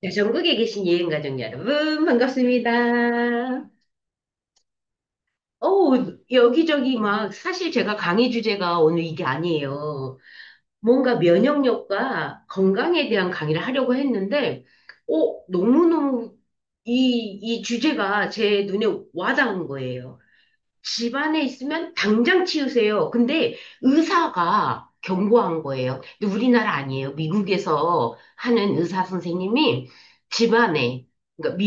자, 전국에 계신 여행가족 여러분, 반갑습니다. 여기저기 막, 사실 제가 강의 주제가 오늘 이게 아니에요. 뭔가 면역력과 건강에 대한 강의를 하려고 했는데, 너무너무 이 주제가 제 눈에 와닿은 거예요. 집안에 있으면 당장 치우세요. 근데 의사가 경고한 거예요. 근데 우리나라 아니에요. 미국에서 하는 의사 선생님이 집안에, 그러니까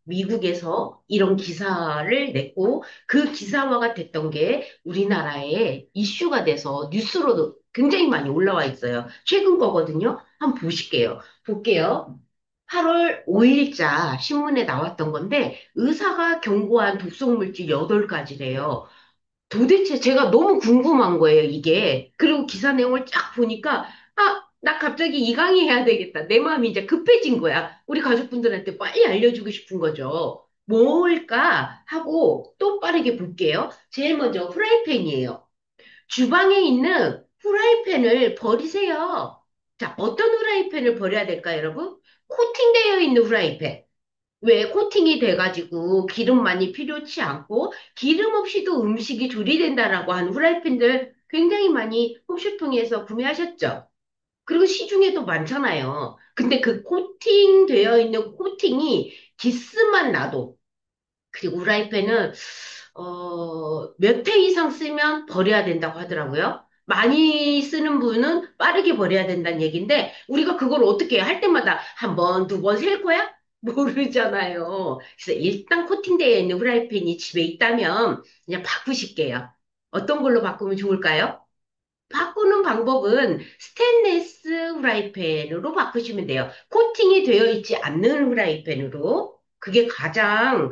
미국에서 이런 기사를 냈고 그 기사화가 됐던 게 우리나라에 이슈가 돼서 뉴스로도 굉장히 많이 올라와 있어요. 최근 거거든요. 한번 볼게요. 8월 5일자 신문에 나왔던 건데 의사가 경고한 독성물질 8가지래요. 도대체 제가 너무 궁금한 거예요, 이게. 그리고 기사 내용을 쫙 보니까 나 갑자기 이 강의 해야 되겠다. 내 마음이 이제 급해진 거야. 우리 가족분들한테 빨리 알려주고 싶은 거죠. 뭘까 하고 또 빠르게 볼게요. 제일 먼저 프라이팬이에요. 주방에 있는 후라이팬을 버리세요. 자, 어떤 후라이팬을 버려야 될까요, 여러분? 코팅되어 있는 후라이팬. 왜 코팅이 돼가지고 기름 많이 필요치 않고 기름 없이도 음식이 조리된다라고 하는 후라이팬들 굉장히 많이 홈쇼핑에서 구매하셨죠? 그리고 시중에도 많잖아요. 근데 그 코팅되어 있는 코팅이 기스만 나도 그리고 후라이팬은 몇 회 이상 쓰면 버려야 된다고 하더라고요. 많이 쓰는 분은 빠르게 버려야 된다는 얘기인데 우리가 그걸 어떻게 할 때마다 한 번, 두 번 셀 거야? 모르잖아요. 그래서 일단 코팅되어 있는 후라이팬이 집에 있다면 그냥 바꾸실게요. 어떤 걸로 바꾸면 좋을까요? 바꾸는 방법은 스테인레스 후라이팬으로 바꾸시면 돼요. 코팅이 되어 있지 않는 후라이팬으로. 그게 가장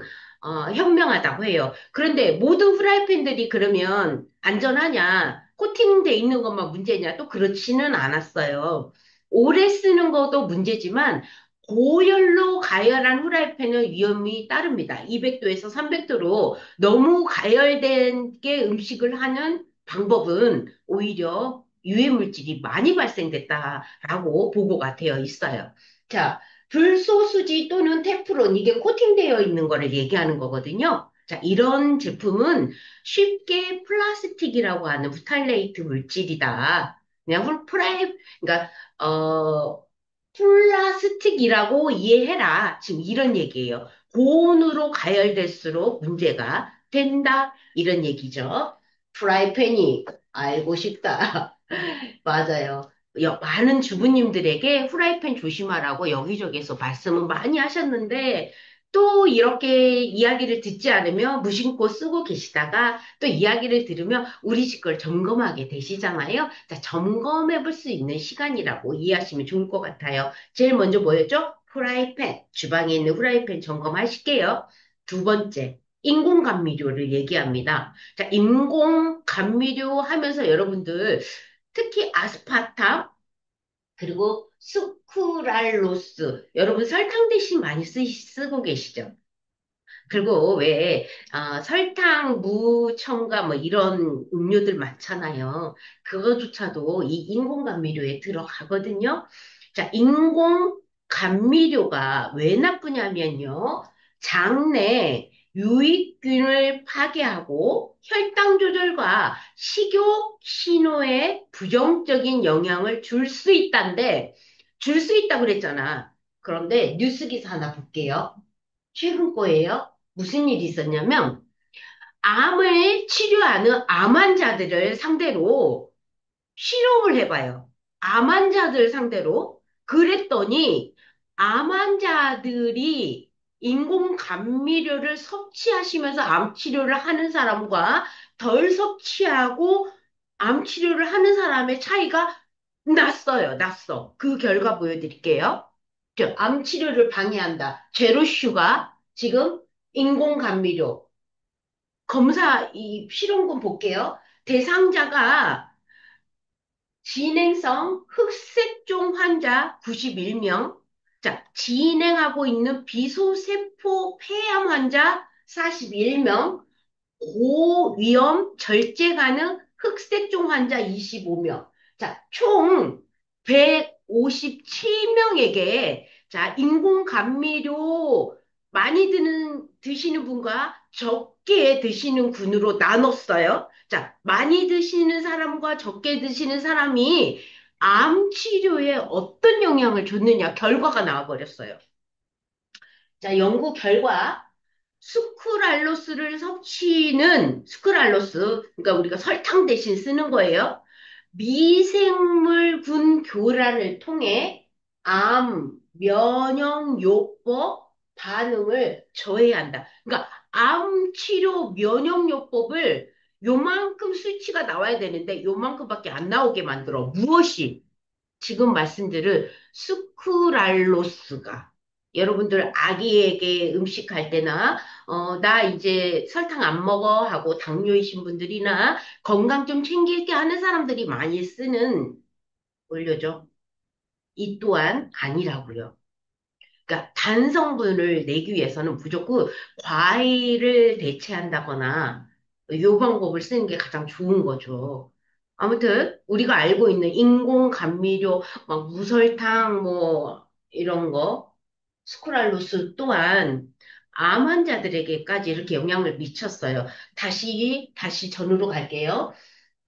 현명하다고 해요. 그런데 모든 후라이팬들이 그러면 안전하냐? 코팅돼 있는 것만 문제냐? 또 그렇지는 않았어요. 오래 쓰는 것도 문제지만 고열로 가열한 후라이팬은 위험이 따릅니다. 200도에서 300도로 너무 가열된 게 음식을 하는 방법은 오히려 유해 물질이 많이 발생됐다라고 보고가 되어 있어요. 자, 불소수지 또는 테프론, 이게 코팅되어 있는 거를 얘기하는 거거든요. 자, 이런 제품은 쉽게 플라스틱이라고 하는 부탈레이트 물질이다. 그냥 그러니까, 어, 플라스틱이라고 이해해라. 지금 이런 얘기예요. 고온으로 가열될수록 문제가 된다. 이런 얘기죠. 프라이팬이 알고 싶다. 맞아요. 많은 주부님들에게 후라이팬 조심하라고 여기저기서 말씀은 많이 하셨는데 또 이렇게 이야기를 듣지 않으면 무심코 쓰고 계시다가 또 이야기를 들으면 우리 집 걸 점검하게 되시잖아요. 자, 점검해 볼 수 있는 시간이라고 이해하시면 좋을 것 같아요. 제일 먼저 뭐였죠? 후라이팬. 주방에 있는 후라이팬 점검하실게요. 두 번째, 인공감미료를 얘기합니다. 자, 인공 감미료 하면서 여러분들 특히 아스파탐 그리고 수크랄로스 여러분 설탕 대신 많이 쓰고 계시죠? 그리고 왜 설탕, 무, 첨가 뭐 이런 음료들 많잖아요. 그거조차도 이 인공 감미료에 들어가거든요. 자, 인공 감미료가 왜 나쁘냐면요. 장내 유익균을 파괴하고 혈당 조절과 식욕 신호에 부정적인 영향을 줄 수 있다는데 줄 수 있다고 그랬잖아. 그런데 뉴스 기사 하나 볼게요. 최근 거예요. 무슨 일이 있었냐면, 암을 치료하는 암 환자들을 상대로 실험을 해봐요. 암 환자들 상대로. 그랬더니, 암 환자들이 인공 감미료를 섭취하시면서 암 치료를 하는 사람과 덜 섭취하고 암 치료를 하는 사람의 차이가 났어. 그 결과 보여드릴게요. 암 치료를 방해한다. 제로 슈가, 지금 인공 감미료. 이 실험군 볼게요. 대상자가 진행성 흑색종 환자 91명, 자, 진행하고 있는 비소세포 폐암 환자 41명, 고위험 절제 가능 흑색종 환자 25명. 자, 총 157명에게 자, 인공 감미료 많이 드시는 분과 적게 드시는 군으로 나눴어요. 자, 많이 드시는 사람과 적게 드시는 사람이 암 치료에 어떤 영향을 줬느냐 결과가 나와버렸어요. 자, 연구 결과 스크랄로스, 그러니까 우리가 설탕 대신 쓰는 거예요. 미생물군 교란을 통해 암 면역요법 반응을 저해한다. 그러니까 암 치료 면역요법을 요만큼 수치가 나와야 되는데 요만큼밖에 안 나오게 만들어. 무엇이? 지금 말씀드린 수크랄로스가 여러분들 아기에게 음식할 때나 나 이제 설탕 안 먹어 하고 당뇨이신 분들이나 건강 좀 챙길게 하는 사람들이 많이 쓰는 원료죠. 이 또한 아니라고요. 그러니까 단성분을 내기 위해서는 무조건 과일을 대체한다거나 요 방법을 쓰는 게 가장 좋은 거죠. 아무튼 우리가 알고 있는 인공 감미료, 막 무설탕 뭐 이런 거, 스크랄로스 또한 암 환자들에게까지 이렇게 영향을 미쳤어요. 다시 전으로 갈게요.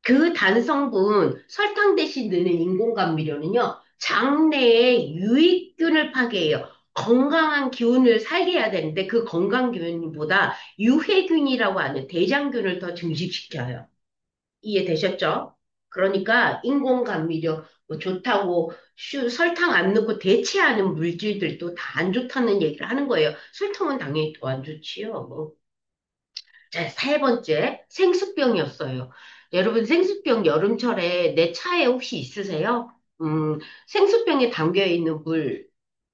그 단성분, 설탕 대신 넣는 인공감미료는요, 장내에 유익균을 파괴해요. 건강한 기운을 살게 해야 되는데 그 건강 기운보다 유해균이라고 하는 대장균을 더 증식시켜요. 이해되셨죠? 그러니까 인공감미료 뭐 좋다고 설탕 안 넣고 대체하는 물질들도 다 안 좋다는 얘기를 하는 거예요. 설탕은 당연히 더 안 좋지요. 뭐. 자, 세 번째, 생수병이었어요. 여러분, 생수병 여름철에 내 차에 혹시 있으세요? 생수병에 담겨 있는 물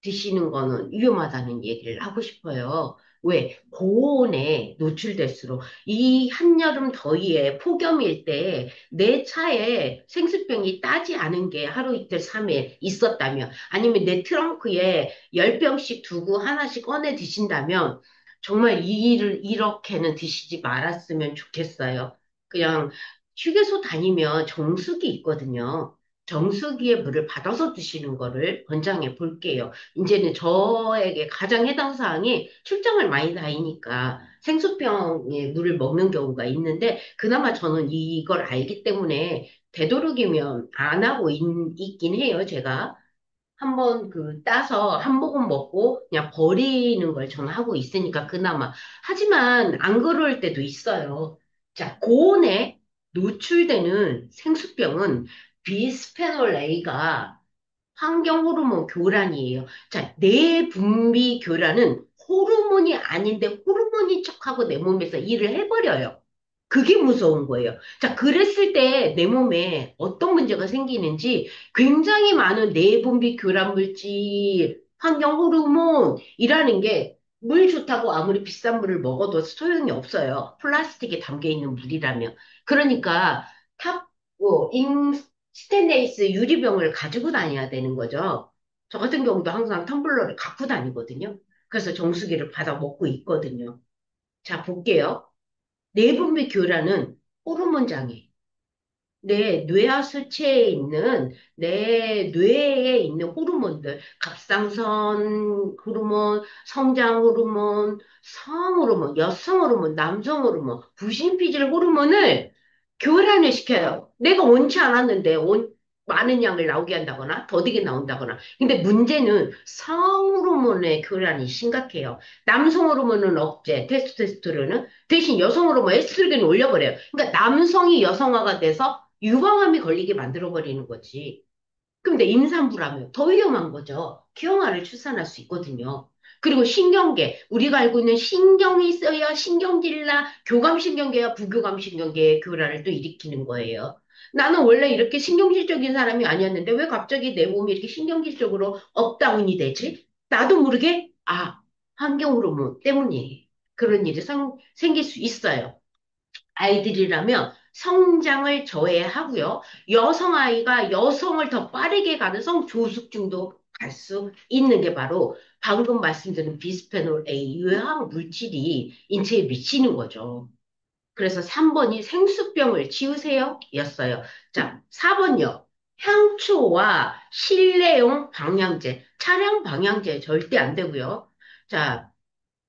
드시는 거는 위험하다는 얘기를 하고 싶어요. 왜? 고온에 노출될수록 이 한여름 더위에 폭염일 때 내 차에 생수병이 따지 않은 게 하루 이틀 3일 있었다면 아니면 내 트렁크에 10병씩 두고 하나씩 꺼내 드신다면 정말 이 일을 이렇게는 드시지 말았으면 좋겠어요. 그냥 휴게소 다니면 정수기 있거든요. 정수기에 물을 받아서 드시는 거를 권장해 볼게요. 이제는 저에게 가장 해당 사항이 출장을 많이 다니니까 생수병에 물을 먹는 경우가 있는데 그나마 저는 이걸 알기 때문에 되도록이면 안 하고 있긴 해요, 제가. 한번 따서 한 모금 먹고 그냥 버리는 걸 저는 하고 있으니까 그나마. 하지만 안 그럴 때도 있어요. 자, 고온에 노출되는 생수병은 비스페놀 A가 환경 호르몬 교란이에요. 자, 내 분비 교란은 호르몬이 아닌데 호르몬인 척하고 내 몸에서 일을 해버려요. 그게 무서운 거예요. 자, 그랬을 때 내 몸에 어떤 문제가 생기는지 굉장히 많은 내분비 교란 물질, 환경 호르몬이라는 게 물 좋다고 아무리 비싼 물을 먹어도 소용이 없어요. 플라스틱에 담겨 있는 물이라면. 그러니까 스테인레스 유리병을 가지고 다녀야 되는 거죠. 저 같은 경우도 항상 텀블러를 갖고 다니거든요. 그래서 정수기를 받아 먹고 있거든요. 자, 볼게요. 내분비 교란은 호르몬 장애. 내 뇌하수체에 있는 내 뇌에 있는 호르몬들, 갑상선 호르몬, 성장 호르몬, 성 호르몬, 여성 호르몬, 남성 호르몬, 부신피질 호르몬을 교란을 시켜요. 내가 원치 않았는데 많은 양을 나오게 한다거나 더디게 나온다거나. 근데 문제는 성 호르몬의 교란이 심각해요. 남성 호르몬은 억제, 테스토스테론은 대신 여성 호르몬 에스트로겐을 올려버려요. 그러니까 남성이 여성화가 돼서 유방암이 걸리게 만들어버리는 거지. 근데 임산부라면 더 위험한 거죠. 기형아를 출산할 수 있거든요. 그리고 신경계, 우리가 알고 있는 신경이 있어야 신경질나 교감신경계와 부교감신경계의 교란을 또 일으키는 거예요. 나는 원래 이렇게 신경질적인 사람이 아니었는데 왜 갑자기 내 몸이 이렇게 신경질적으로 업다운이 되지? 나도 모르게, 환경 호르몬 때문에 그런 일이 생길 수 있어요. 아이들이라면 성장을 저해하고요. 여성아이가 여성을 더 빠르게 가는 성조숙증도 갈 수 있는 게 바로 방금 말씀드린 비스페놀 A 유해한 물질이 인체에 미치는 거죠. 그래서 3번이 생수병을 치우세요 였어요. 자, 4번요. 향초와 실내용 방향제, 차량 방향제 절대 안 되고요. 자,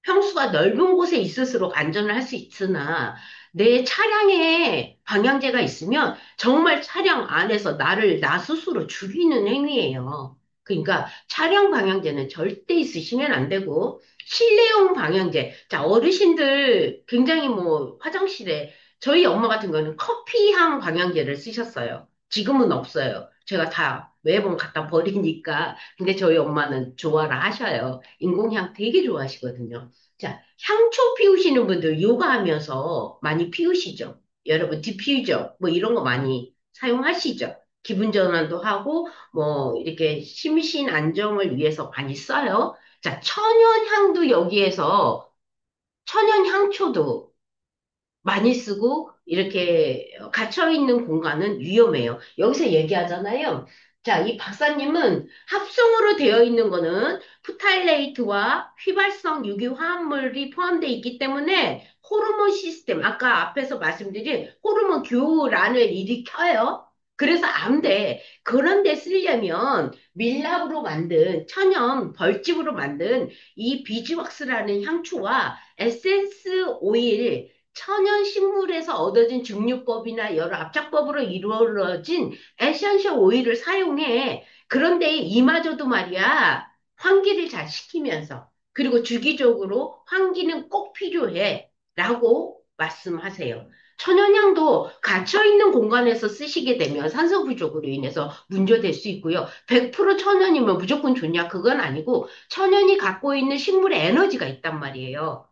평수가 넓은 곳에 있을수록 안전을 할 수 있으나 내 차량에 방향제가 있으면 정말 차량 안에서 나 스스로 죽이는 행위예요. 그러니까 차량 방향제는 절대 있으시면 안 되고 실내용 방향제. 자, 어르신들 굉장히 뭐 화장실에 저희 엄마 같은 거는 커피향 방향제를 쓰셨어요. 지금은 없어요. 제가 다 매번 갖다 버리니까. 근데 저희 엄마는 좋아라 하셔요. 인공향 되게 좋아하시거든요. 자, 향초 피우시는 분들 요가하면서 많이 피우시죠? 여러분, 디퓨저, 뭐 이런 거 많이 사용하시죠? 기분 전환도 하고, 뭐, 이렇게 심신 안정을 위해서 많이 써요. 자, 천연향도 여기에서, 천연향초도 많이 쓰고 이렇게 갇혀있는 공간은 위험해요. 여기서 얘기하잖아요. 자, 이 박사님은 합성으로 되어 있는 거는 프탈레이트와 휘발성 유기화합물이 포함되어 있기 때문에 호르몬 시스템, 아까 앞에서 말씀드린 호르몬 교란을 일으켜요. 그래서 안 돼. 그런데 쓰려면 밀랍으로 만든 천연 벌집으로 만든 이 비즈왁스라는 향초와 에센스 오일 천연 식물에서 얻어진 증류법이나 여러 압착법으로 이루어진 에센셜 오일을 사용해. 그런데 이마저도 말이야, 환기를 잘 시키면서, 그리고 주기적으로 환기는 꼭 필요해. 라고 말씀하세요. 천연향도 갇혀있는 공간에서 쓰시게 되면 산소 부족으로 인해서 문제될 수 있고요. 100% 천연이면 무조건 좋냐? 그건 아니고, 천연이 갖고 있는 식물의 에너지가 있단 말이에요.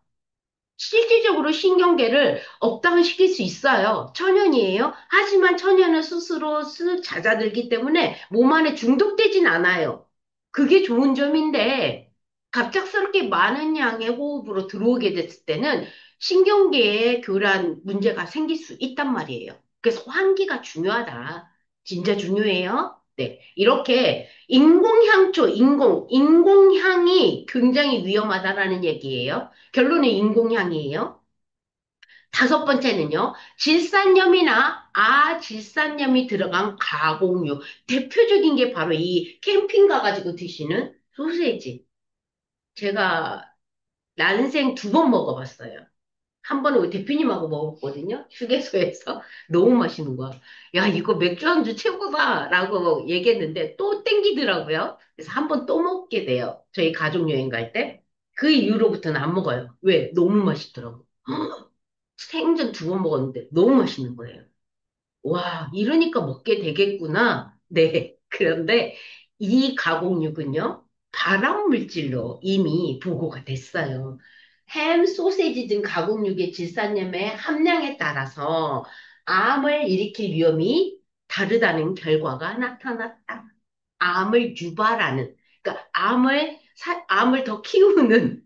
실질적으로 신경계를 업다운시킬 수 있어요. 천연이에요. 하지만 천연은 스스로 쓱 잦아들기 때문에 몸 안에 중독되진 않아요. 그게 좋은 점인데 갑작스럽게 많은 양의 호흡으로 들어오게 됐을 때는 신경계에 교란 문제가 생길 수 있단 말이에요. 그래서 환기가 중요하다. 진짜 중요해요. 네. 이렇게 인공향이 굉장히 위험하다라는 얘기예요. 결론은 인공향이에요. 다섯 번째는요, 질산염이나 아질산염이 들어간 가공육. 대표적인 게 바로 이 캠핑 가가지고 드시는 소세지. 제가 난생 두 번 먹어봤어요. 한 번은 우리 대표님하고 먹었거든요. 휴게소에서. 너무 맛있는 거야. 야, 이거 맥주 안주 최고다라고 얘기했는데 또 땡기더라고요. 그래서 한 번 또 먹게 돼요. 저희 가족 여행 갈 때. 그 이후로부터는 안 먹어요. 왜? 너무 맛있더라고. 생전 두 번 먹었는데 너무 맛있는 거예요. 와, 이러니까 먹게 되겠구나. 네. 그런데 이 가공육은요, 발암 물질로 이미 보고가 됐어요. 햄, 소세지 등 가공육의 질산염의 함량에 따라서 암을 일으킬 위험이 다르다는 결과가 나타났다. 암을 유발하는, 그러니까 암을 더 키우는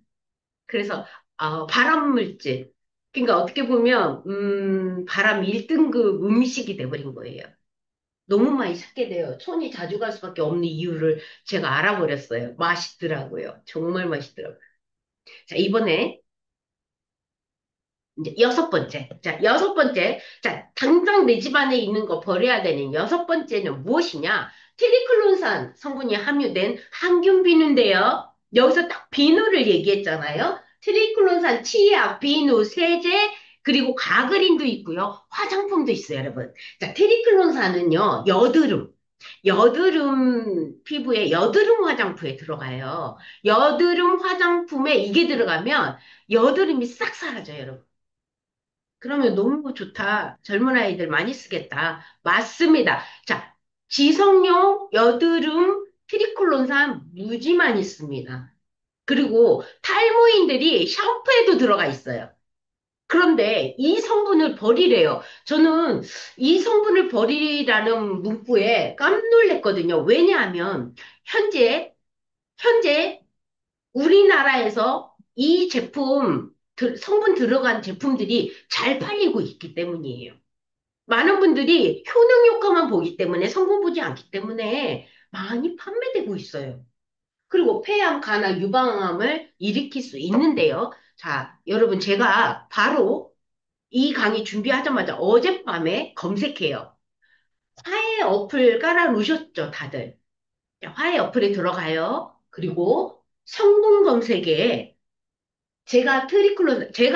그래서 발암 물질. 그러니까 어떻게 보면 발암 1등급 음식이 돼버린 거예요. 너무 많이 찾게 돼요. 손이 자주 갈 수밖에 없는 이유를 제가 알아버렸어요. 맛있더라고요. 정말 맛있더라고요. 자, 이번에 이제 여섯 번째. 자, 여섯 번째. 자, 당장 내 집안에 있는 거 버려야 되는 여섯 번째는 무엇이냐? 트리클론산 성분이 함유된 항균 비누인데요. 여기서 딱 비누를 얘기했잖아요. 트리클론산 치약, 비누, 세제, 그리고 가그린도 있고요. 화장품도 있어요, 여러분. 자, 트리클론산은요, 여드름 피부에 여드름 화장품에 들어가요. 여드름 화장품에 이게 들어가면 여드름이 싹 사라져요, 여러분. 그러면 너무 좋다. 젊은 아이들 많이 쓰겠다. 맞습니다. 자, 지성용 여드름 트리콜론산 무지 많이 씁니다. 그리고 탈모인들이 샴푸에도 들어가 있어요. 그런데 이 성분을 버리래요. 저는 이 성분을 버리라는 문구에 깜놀랐거든요. 왜냐하면 현재 우리나라에서 이 성분 들어간 제품들이 잘 팔리고 있기 때문이에요. 많은 분들이 효능 효과만 보기 때문에 성분 보지 않기 때문에 많이 판매되고 있어요. 그리고 폐암, 간암, 유방암을 일으킬 수 있는데요. 자, 여러분, 제가 바로 이 강의 준비하자마자 어젯밤에 검색해요. 화해 어플 깔아 놓으셨죠, 다들? 자, 화해 어플에 들어가요. 그리고 성분 검색에 제가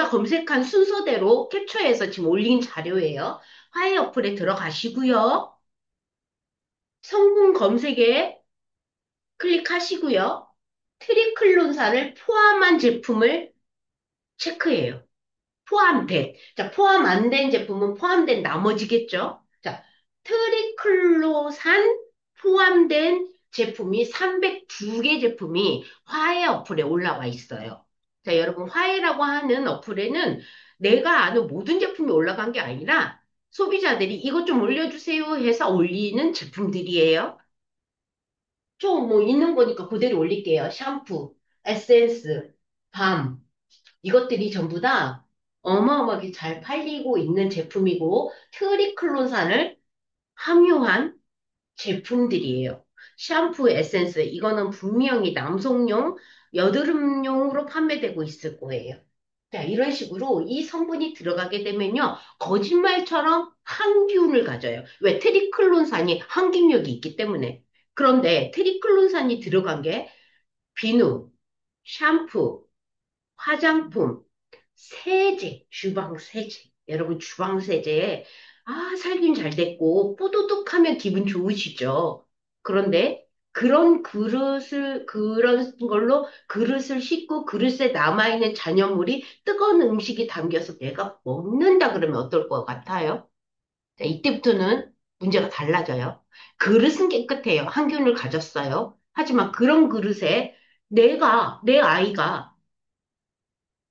검색한 순서대로 캡처해서 지금 올린 자료예요. 화해 어플에 들어가시고요. 성분 검색에 클릭하시고요. 트리클론산을 포함한 제품을 체크해요. 포함된. 자, 포함 안 된 제품은 포함된 나머지겠죠? 자, 트리클로산 포함된 제품이 302개 제품이 화해 어플에 올라와 있어요. 자, 여러분, 화해라고 하는 어플에는 내가 아는 모든 제품이 올라간 게 아니라 소비자들이 이것 좀 올려주세요 해서 올리는 제품들이에요. 좀 뭐 있는 거니까 그대로 올릴게요. 샴푸, 에센스, 밤. 이것들이 전부 다 어마어마하게 잘 팔리고 있는 제품이고 트리클로산을 함유한 제품들이에요. 샴푸, 에센스 이거는 분명히 남성용, 여드름용으로 판매되고 있을 거예요. 자, 이런 식으로 이 성분이 들어가게 되면요, 거짓말처럼 항균을 가져요. 왜? 트리클론산이 항균력이 있기 때문에. 그런데 트리클론산이 들어간 게 비누, 샴푸, 화장품, 세제, 주방 세제. 여러분, 주방 세제에, 살균 잘 됐고, 뽀드득하면 기분 좋으시죠? 그런데, 그런 걸로 그릇을 씻고 그릇에 남아있는 잔여물이 뜨거운 음식이 담겨서 내가 먹는다 그러면 어떨 것 같아요? 자, 이때부터는 문제가 달라져요. 그릇은 깨끗해요. 항균을 가졌어요. 하지만 그런 그릇에 내 아이가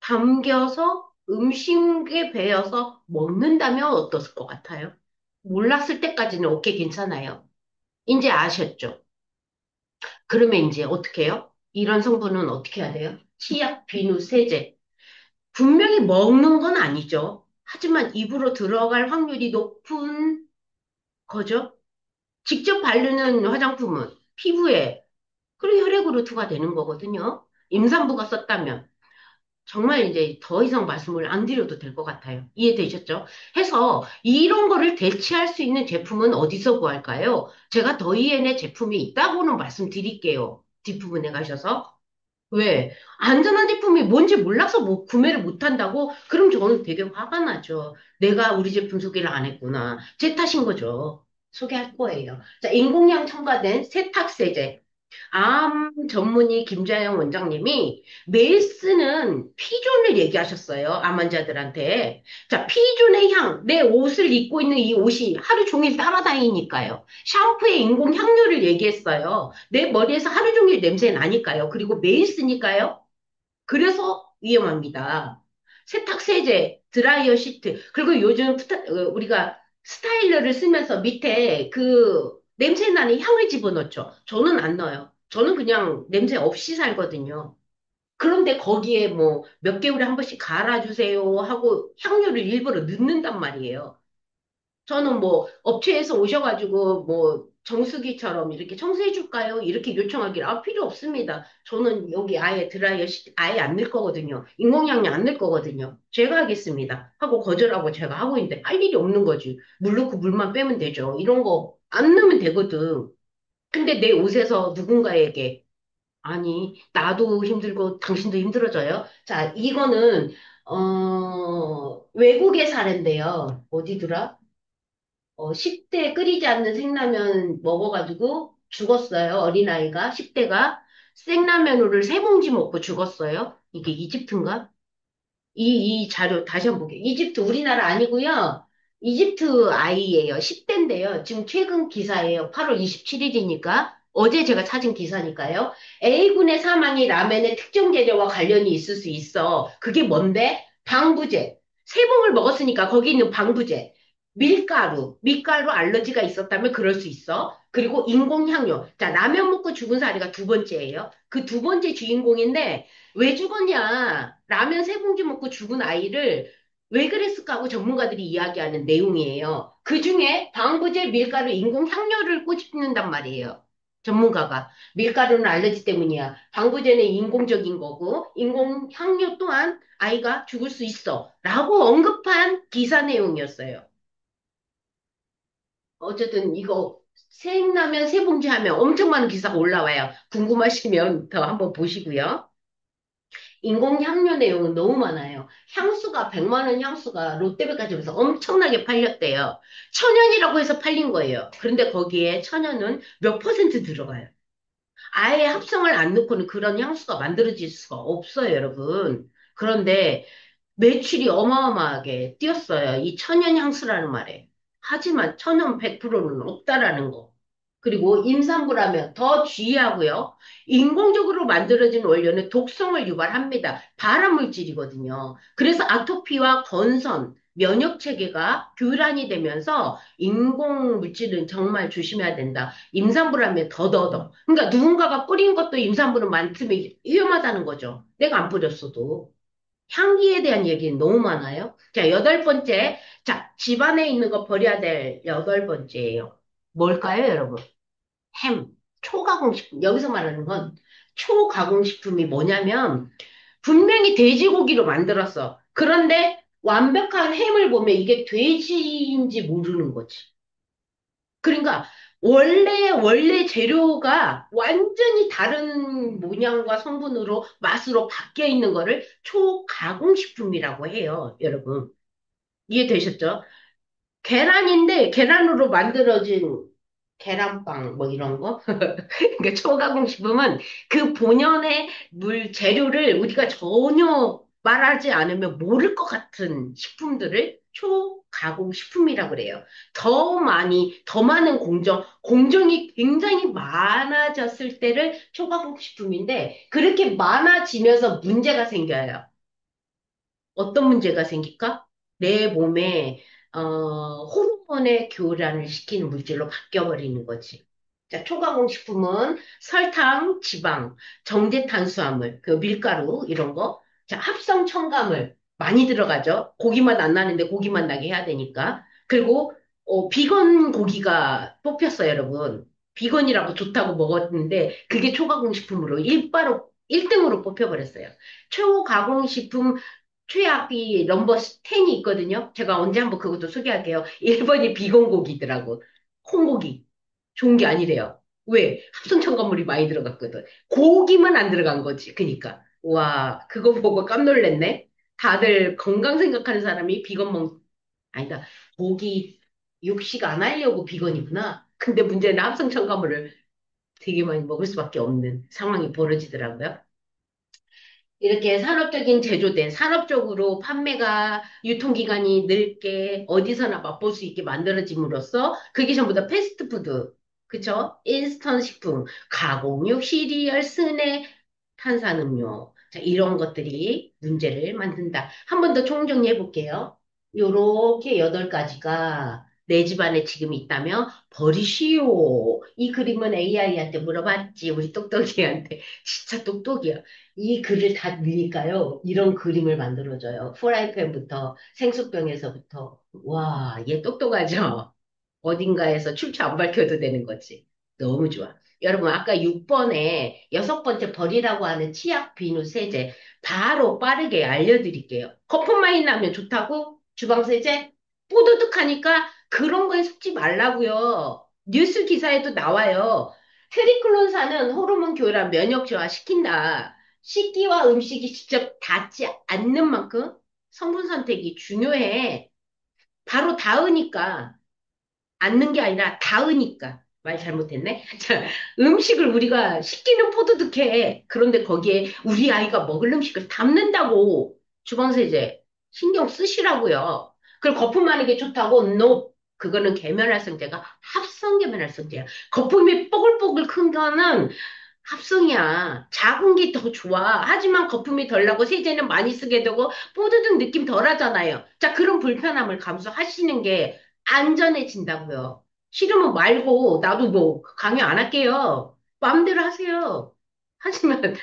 담겨서 음식에 배어서 먹는다면 어떨 것 같아요? 몰랐을 때까지는 오케이, 괜찮아요. 이제 아셨죠? 그러면 이제 어떻게 해요? 이런 성분은 어떻게 해야 돼요? 치약, 비누, 세제. 분명히 먹는 건 아니죠. 하지만 입으로 들어갈 확률이 높은 거죠. 직접 바르는 화장품은 피부에, 그리고 혈액으로 투과되는 거거든요. 임산부가 썼다면. 정말 이제 더 이상 말씀을 안 드려도 될 것 같아요. 이해되셨죠? 해서 이런 거를 대체할 수 있는 제품은 어디서 구할까요? 제가 더이엔의 제품이 있다고는 말씀드릴게요. 뒷부분에 가셔서. 왜? 안전한 제품이 뭔지 몰라서 뭐 구매를 못 한다고? 그럼 저는 되게 화가 나죠. 내가 우리 제품 소개를 안 했구나. 제 탓인 거죠. 소개할 거예요. 자, 인공향 첨가된 세탁세제. 암 전문의 김자영 원장님이 매일 쓰는 피존을 얘기하셨어요. 암 환자들한테. 자, 피존의 향. 내 옷을 입고 있는 이 옷이 하루 종일 따라다니니까요. 샴푸의 인공 향료를 얘기했어요. 내 머리에서 하루 종일 냄새 나니까요. 그리고 매일 쓰니까요. 그래서 위험합니다. 세탁세제, 드라이어 시트, 그리고 요즘 우리가 스타일러를 쓰면서 밑에 그 냄새 나는 향을 집어넣죠. 저는 안 넣어요. 저는 그냥 냄새 없이 살거든요. 그런데 거기에 뭐 몇 개월에 한 번씩 갈아주세요 하고 향료를 일부러 넣는단 말이에요. 저는 뭐 업체에서 오셔가지고 뭐 정수기처럼 이렇게 청소해 줄까요? 이렇게 요청하기를 필요 없습니다. 저는 여기 아예 아예 안 넣을 거거든요. 인공향료 안 넣을 거거든요. 제가 하겠습니다. 하고 거절하고 제가 하고 있는데 할 일이 없는 거지. 물 넣고 물만 빼면 되죠. 이런 거 안 넣으면 되거든. 근데 내 옷에서 누군가에게 아니 나도 힘들고 당신도 힘들어져요. 자, 이거는 외국의 사례인데요. 어디더라? 10대 끓이지 않는 생라면 먹어가지고 죽었어요. 어린아이가, 10대가. 생라면을 세 봉지 먹고 죽었어요. 이게 이집트인가? 이 자료 다시 한번 볼게요. 이집트 우리나라 아니고요. 이집트 아이예요. 10대인데요. 지금 최근 기사예요. 8월 27일이니까. 어제 제가 찾은 기사니까요. A군의 사망이 라멘의 특정 재료와 관련이 있을 수 있어. 그게 뭔데? 방부제. 세 봉을 먹었으니까 거기 있는 방부제. 밀가루 알러지가 있었다면 그럴 수 있어. 그리고 인공향료. 자, 라면 먹고 죽은 사례가 두 번째예요. 그 두 번째 주인공인데, 왜 죽었냐? 라면 세 봉지 먹고 죽은 아이를 왜 그랬을까 하고 전문가들이 이야기하는 내용이에요. 그 중에 방부제, 밀가루, 인공 향료를 꼬집는단 말이에요. 전문가가. 밀가루는 알러지 때문이야. 방부제는 인공적인 거고, 인공 향료 또한 아이가 죽을 수 있어. 라고 언급한 기사 내용이었어요. 어쨌든 이거 생라면 세 봉지 하면 엄청 많은 기사가 올라와요. 궁금하시면 더 한번 보시고요. 인공향료 내용은 너무 많아요. 향수가 100만 원 향수가 롯데백화점에서 엄청나게 팔렸대요. 천연이라고 해서 팔린 거예요. 그런데 거기에 천연은 몇 퍼센트 들어가요. 아예 합성을 안 넣고는 그런 향수가 만들어질 수가 없어요, 여러분. 그런데 매출이 어마어마하게 뛰었어요. 이 천연 향수라는 말에. 하지만 천연 100%는 없다라는 거. 그리고 임산부라면 더 주의하고요. 인공적으로 만들어진 원료는 독성을 유발합니다. 발암물질이거든요. 그래서 아토피와 건선, 면역 체계가 교란이 되면서 인공 물질은 정말 조심해야 된다. 임산부라면 더더더. 그러니까 누군가가 뿌린 것도 임산부는 많으면 위험하다는 거죠. 내가 안 뿌렸어도. 향기에 대한 얘기는 너무 많아요. 자, 여덟 번째. 자, 집안에 있는 거 버려야 될 여덟 번째예요. 뭘까요, 여러분? 햄, 초가공식품. 여기서 말하는 건 초가공식품이 뭐냐면, 분명히 돼지고기로 만들었어. 그런데 완벽한 햄을 보면 이게 돼지인지 모르는 거지. 그러니까 원래 재료가 완전히 다른 모양과 성분으로 맛으로 바뀌어 있는 거를 초가공식품이라고 해요, 여러분. 이해되셨죠? 계란인데 계란으로 만들어진 계란빵 뭐 이런 거? 그러니까 초가공식품은 그 본연의 물 재료를 우리가 전혀 말하지 않으면 모를 것 같은 식품들을 초가공식품이라고 그래요. 더 많은 공정이 굉장히 많아졌을 때를 초가공식품인데 그렇게 많아지면서 문제가 생겨요. 어떤 문제가 생길까? 내 몸에 호르몬의 교란을 시키는 물질로 바뀌어버리는 거지. 자, 초가공식품은 설탕, 지방, 정제 탄수화물, 그 밀가루 이런 거, 자, 합성 첨가물 많이 들어가죠. 고기맛 안 나는데 고기맛 나게 해야 되니까. 그리고 비건 고기가 뽑혔어요, 여러분. 비건이라고 좋다고 먹었는데 그게 초가공식품으로 바로 1등으로 뽑혀버렸어요. 초가공식품 최악이 넘버 10이 있거든요. 제가 언제 한번 그것도 소개할게요. 1번이 비건 고기더라고. 콩고기. 좋은 게 아니래요. 왜? 합성 첨가물이 많이 들어갔거든. 고기만 안 들어간 거지. 그니까. 와, 그거 보고 깜놀랐네. 다들 건강 생각하는 사람이 아니다. 고기 육식 안 하려고 비건이구나. 근데 문제는 합성 첨가물을 되게 많이 먹을 수밖에 없는 상황이 벌어지더라고요. 이렇게 산업적인 제조된 산업적으로 판매가 유통기간이 넓게 어디서나 맛볼 수 있게 만들어짐으로써 그게 전부 다 패스트푸드, 그쵸? 인스턴트 식품, 가공육, 시리얼, 스낵, 탄산음료. 자, 이런 것들이 문제를 만든다. 한 번 더 총정리해 볼게요. 요렇게 여덟 가지가 내 집안에 지금 있다면 버리시오. 이 그림은 AI한테 물어봤지. 우리 똑똑이한테. 진짜 똑똑이야. 이 글을 다 넣으니까요. 이런 그림을 만들어줘요. 프라이팬부터 생수병에서부터. 와, 얘 똑똑하죠? 어딘가에서 출처 안 밝혀도 되는 거지. 너무 좋아. 여러분, 아까 6번에 여섯 번째 벌이라고 하는 치약 비누 세제 바로 빠르게 알려드릴게요. 거품만이 나면 좋다고? 주방세제? 뽀드득하니까 그런 거에 속지 말라고요. 뉴스 기사에도 나와요. 트리클론산은 호르몬 교란 면역 저하 시킨다. 식기와 음식이 직접 닿지 않는 만큼 성분 선택이 중요해. 바로 닿으니까. 않는 게 아니라 닿으니까. 말 잘못했네. 자, 음식을 우리가 식기는 포도득해. 그런데 거기에 우리 아이가 먹을 음식을 담는다고 주방세제 신경 쓰시라고요. 그리고 거품하는 게 좋다고 no. 그거는 계면활성제가 합성 계면활성제야. 거품이 뽀글뽀글 큰 거는 합성이야. 작은 게 더 좋아. 하지만 거품이 덜 나고 세제는 많이 쓰게 되고 뽀드득 느낌 덜 하잖아요. 자, 그런 불편함을 감수하시는 게 안전해진다고요. 싫으면 말고 나도 뭐 강요 안 할게요. 마음대로 하세요. 하지만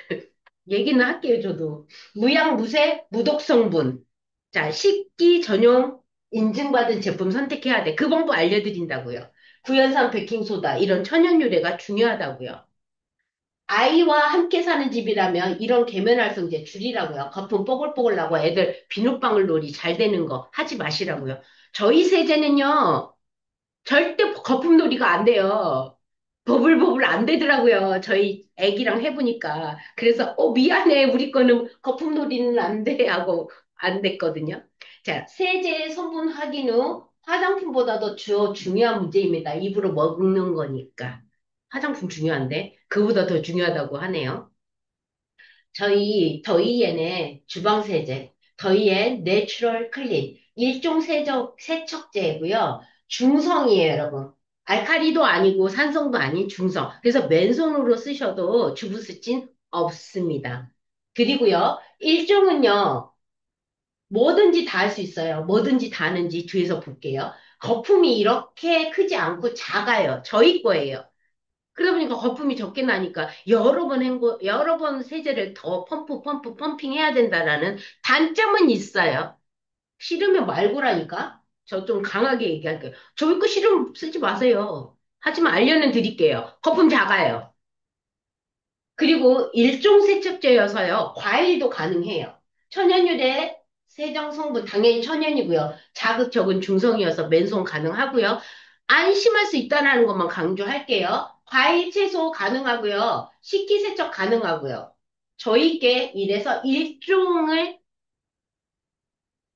얘기는 할게요, 저도. 무양무색 무독 성분. 자, 식기 전용 인증받은 제품 선택해야 돼. 그 방법 알려드린다고요. 구연산 베킹소다 이런 천연 유래가 중요하다고요. 아이와 함께 사는 집이라면 이런 계면활성제 줄이라고요. 거품 뽀글뽀글 나고 애들 비눗방울 놀이 잘 되는 거 하지 마시라고요. 저희 세제는요. 절대 거품놀이가 안 돼요. 버블버블 안 되더라고요. 저희 애기랑 해보니까. 그래서, 미안해. 우리 거는 거품놀이는 안 돼. 하고 안 됐거든요. 자, 세제 성분 확인 후 화장품보다도 중요한 문제입니다. 입으로 먹는 거니까. 화장품 중요한데, 그보다 더 중요하다고 하네요. 저희 더이엔의 주방세제, 더이엔 내추럴 클린, 일종 세척제고요. 중성이에요, 여러분. 알카리도 아니고 산성도 아닌 중성. 그래서 맨손으로 쓰셔도 주부스진 없습니다. 그리고요, 일종은요, 뭐든지 다 할 수 있어요. 뭐든지 다 하는지 뒤에서 볼게요. 거품이 이렇게 크지 않고 작아요. 저희 거예요. 그러다 보니까 거품이 적게 나니까 여러 번 세제를 더 펌핑 해야 된다라는 단점은 있어요. 싫으면 말고라니까? 저 좀 강하게 얘기할게요. 저희 거 싫으면 쓰지 마세요. 하지만 알려는 드릴게요. 거품 작아요. 그리고 일종 세척제여서요. 과일도 가능해요. 천연유래 세정 성분 당연히 천연이고요. 자극 적은 중성이어서 맨손 가능하고요. 안심할 수 있다는 것만 강조할게요. 과일 채소 가능하고요. 식기세척 가능하고요. 저희께 이래서 일종을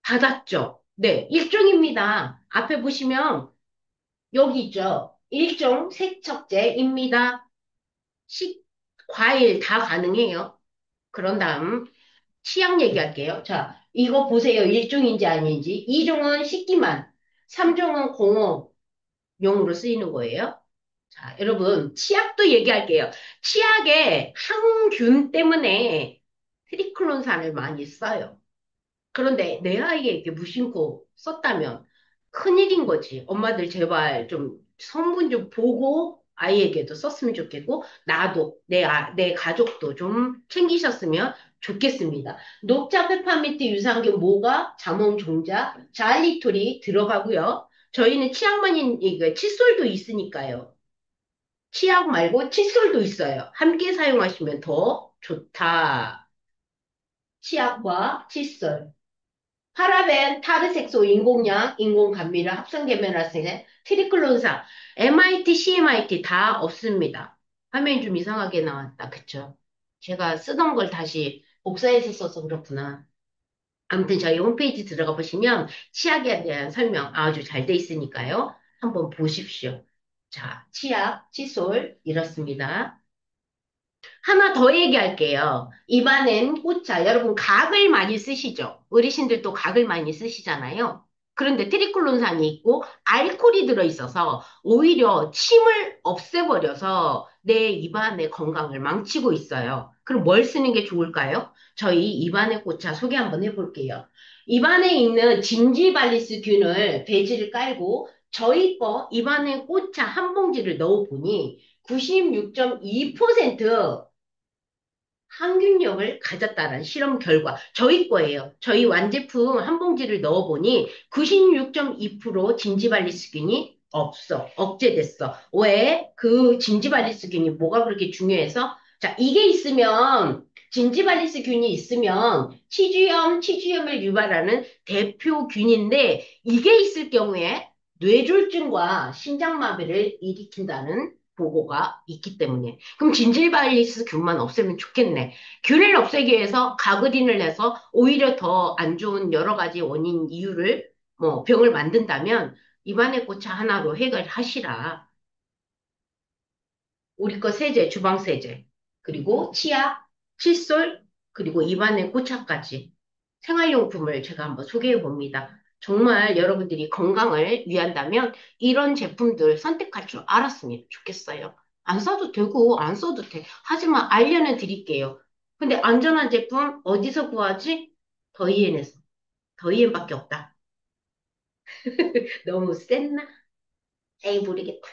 받았죠. 네, 일종입니다. 앞에 보시면 여기 있죠. 일종 세척제입니다. 식, 과일 다 가능해요. 그런 다음 치약 얘기할게요. 자, 이거 보세요. 1종인지 아닌지. 2종은 식기만, 3종은 공업용으로 쓰이는 거예요. 자, 여러분, 치약도 얘기할게요. 치약에 항균 때문에 트리클론산을 많이 써요. 그런데 내 아이에게 무심코 썼다면 큰일인 거지. 엄마들 제발 좀 성분 좀 보고 아이에게도 썼으면 좋겠고, 나도, 내 가족도 좀 챙기셨으면 좋겠습니다. 녹차, 페퍼민트, 유산균, 모가, 자몽, 종자, 잘리톨이 들어가고요. 저희는 치약만 이거 칫솔도 있으니까요. 치약 말고 칫솔도 있어요. 함께 사용하시면 더 좋다. 치약과 칫솔. 파라벤, 타르색소, 인공약, 인공감미료, 합성계면활성제, 트리클론산, MIT, CMIT 다 없습니다. 화면이 좀 이상하게 나왔다. 그쵸? 제가 쓰던 걸 다시 복사해서 써서 그렇구나. 아무튼 저희 홈페이지 들어가 보시면 치약에 대한 설명 아주 잘 돼 있으니까요. 한번 보십시오. 자, 치약, 칫솔 이렇습니다. 하나 더 얘기할게요. 입안엔 꽃차. 여러분, 각을 많이 쓰시죠? 어르신들도 각을 많이 쓰시잖아요. 그런데 트리클론산이 있고 알코올이 들어있어서 오히려 침을 없애버려서 내 입안의 건강을 망치고 있어요. 그럼 뭘 쓰는 게 좋을까요? 저희 입안의 꽃차 소개 한번 해볼게요. 입안에 있는 진지발리스 균을 배지를 깔고 저희 거 입안에 꽃차 한 봉지를 넣어보니 96.2% 항균력을 가졌다는 실험 결과, 저희 거예요. 저희 완제품 한 봉지를 넣어보니 96.2% 진지발리스균이 없어. 억제됐어. 왜? 그 진지발리스균이 뭐가 그렇게 중요해서? 자, 이게 있으면, 진지발리스균이 있으면 치주염을 유발하는 대표균인데, 이게 있을 경우에 뇌졸중과 심장마비를 일으킨다는 보고가 있기 때문에. 그럼 진질바리스 균만 없애면 좋겠네. 균을 없애기 위해서 가그린을 해서 오히려 더 안 좋은 여러 가지 원인 이유를 병을 만든다면 입안의 꽃차 하나로 해결하시라. 우리 거 세제, 주방 세제, 그리고 치약, 칫솔, 그리고 입안의 꽃차까지 생활용품을 제가 한번 소개해 봅니다. 정말 여러분들이 건강을 위한다면 이런 제품들 선택할 줄 알았으면 좋겠어요. 안 써도 되고 안 써도 돼. 하지만 알려는 드릴게요. 근데 안전한 제품 어디서 구하지? 더이엔에서. 더이엔밖에 없다. 너무 셌나? 에이, 모르겠다.